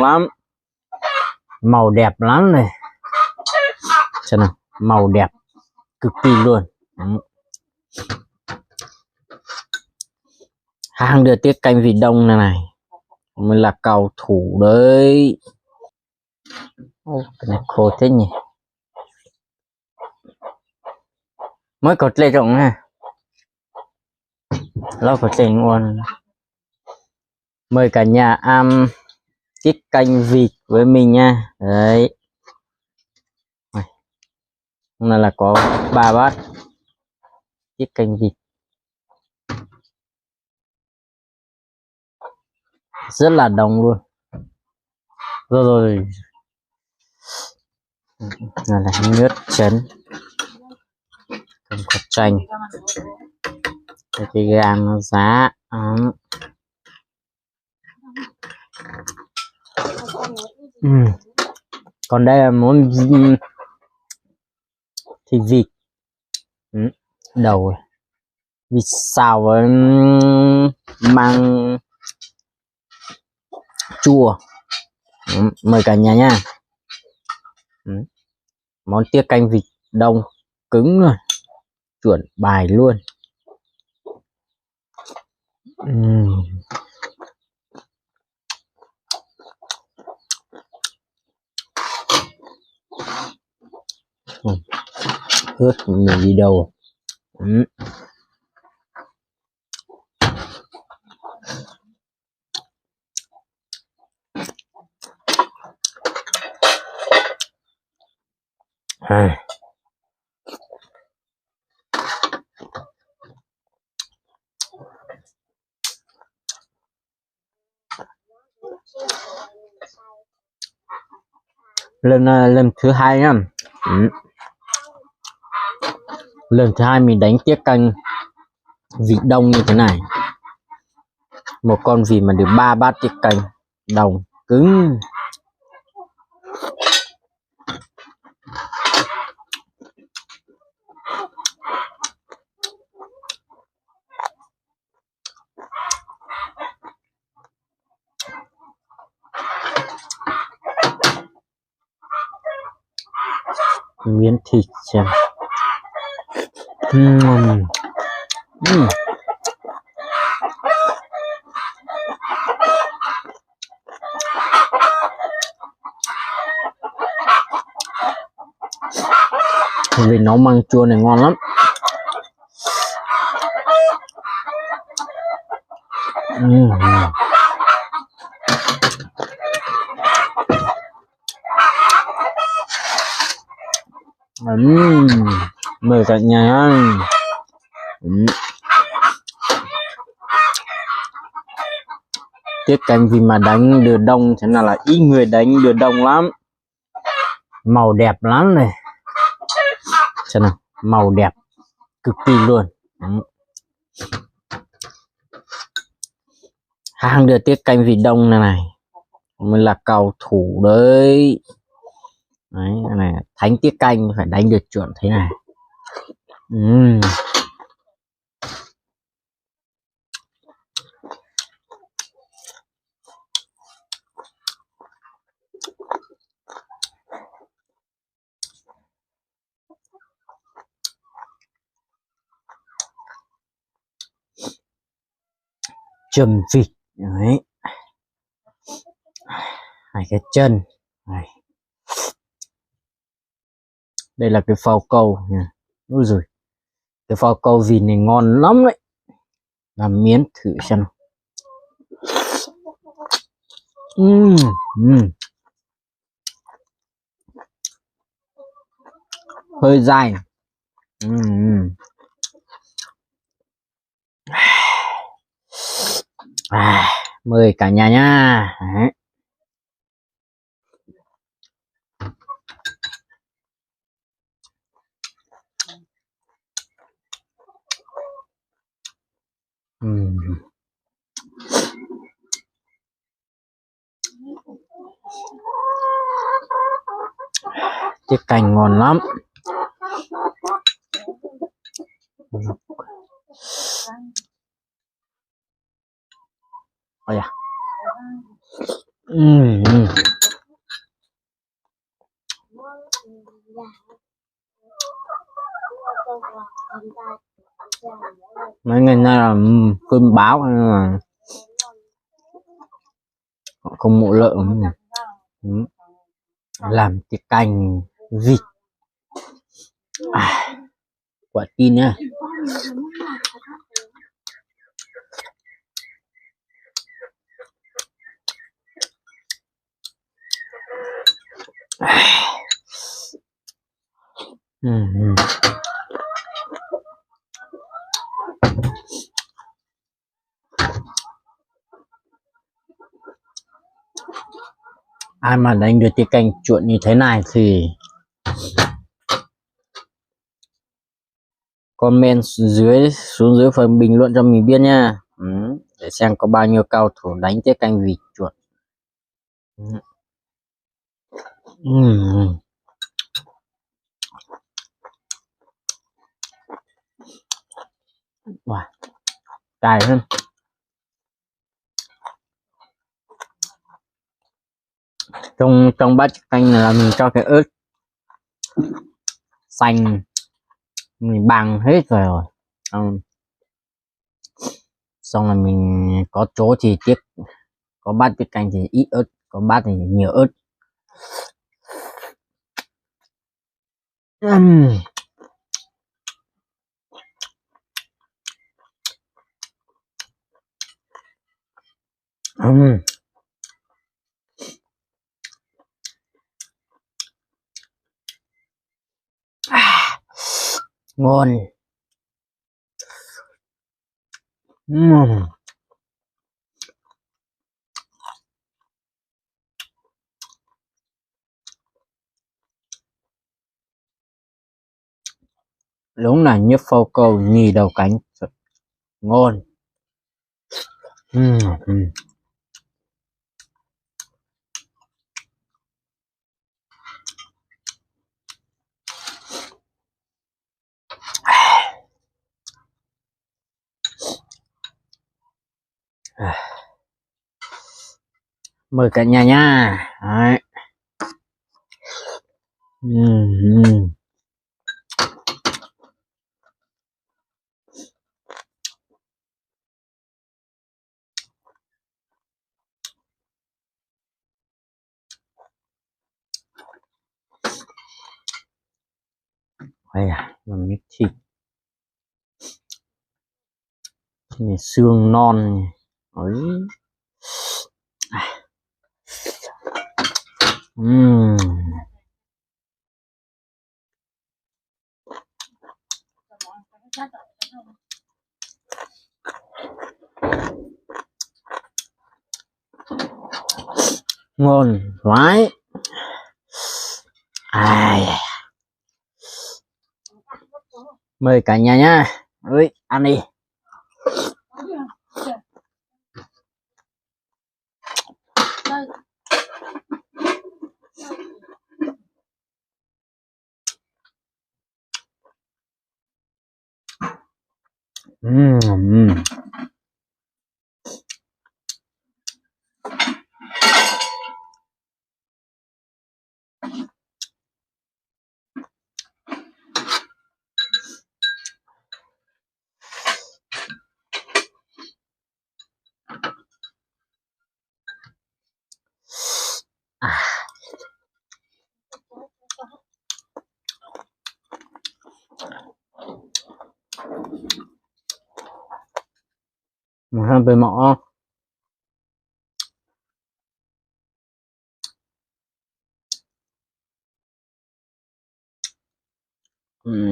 lắm, màu đẹp lắm này, xem nào, màu đẹp cực kỳ luôn. Hàng đưa tiết canh vịt đông này mình là cầu thủ đấy. Ô, cái này khô thế nhỉ, mới cột lên rộng ha, lâu cột lên luôn. Mời cả nhà ăn tiết canh vịt với mình nha. Đấy, hôm nay là có 3 bát tiết canh vịt rất là đông luôn. Rồi này là nước chén, còn có chanh, cái gan nó giá. Còn đây là món thịt vịt đầu, vịt xào với măng chua. Mời cả nhà nha. Món tiết canh vịt đông cứng rồi, chuẩn bài luôn. Ướt mình đi đâu. Lần thứ hai nhá. Lần thứ hai mình đánh tiết canh vịt đông như thế này, một con vịt mà được 3 bát tiết canh đồng cứng. Miếng thịt xem. Vì nấu măng chua này ngon lắm. Mời cả nhà ăn. Tiết canh vì mà đánh được đông thế nào là ít người đánh được đông lắm. Màu đẹp lắm này, xem nào, màu đẹp cực kỳ luôn. Hàng đưa tiết canh vịt đông này mình là cầu thủ đấy. Đấy, này thánh tiết canh phải đánh được chuẩn thế này. Chấm vịt đấy, hai cái chân này. Đây là cái phao câu nha. Ôi rồi, cái phao câu vịt này ngon lắm đấy, làm miếng thử xem. Hơi dài. Mời cả nhà nha. Đấy. Tiết canh ngon lắm. Ôi à. mấy ngày nay là cơn bão nên là họ không mổ lợn. Làm tiết canh vịt quả tin nha. Ai mà đánh được tiết canh chuột như thế này thì comment xuống dưới phần bình luận cho mình biết nha. Để xem có bao nhiêu cao thủ đánh tiết canh vịt chuột. Wow, cay hơn. Trong bát canh này là mình cho cái ớt xanh mình bằng hết rồi. Xong là mình có chỗ thì tiếp, có bát tiết canh thì ít ớt, có bát thì nhiều ớt. Ngon. Đúng là nhấp phao câu nhì đầu cánh. Ngon. Mời cả nhà nha. Đấy. Đây làm miếng thịt này, xương non ấy. Ngon vãi. Mời cả nhà nha. Ơi, ăn đi. Một bên mỏ. Đấy.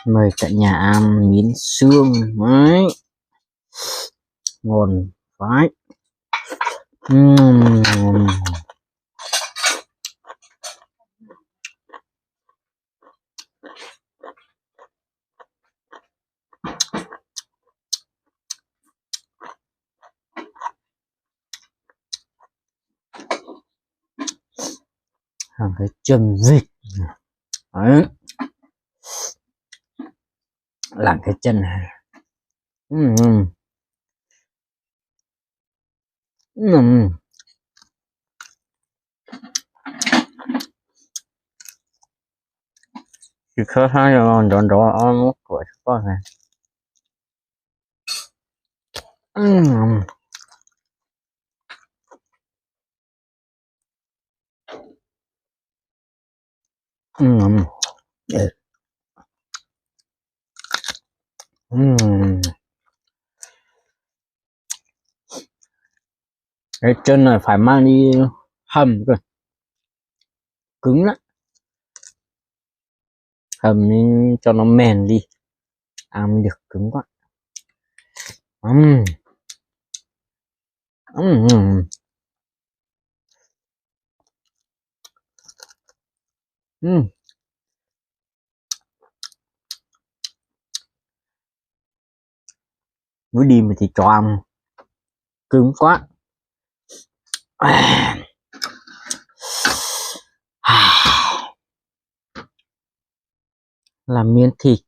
Mời cả nhà ăn miếng xương. Đấy. Ngon vãi. Làm cái chân vịt. Đấy. Làm cái chân này. Chỉ khá hai là đòn đó ăn của con này. Cái chân này phải mang đi hầm rồi, cứng lắm, hầm đi cho nó mềm đi, ăn được, cứng quá. Với đi mà thì cho ăn, cứng quá. Làm miếng thịt.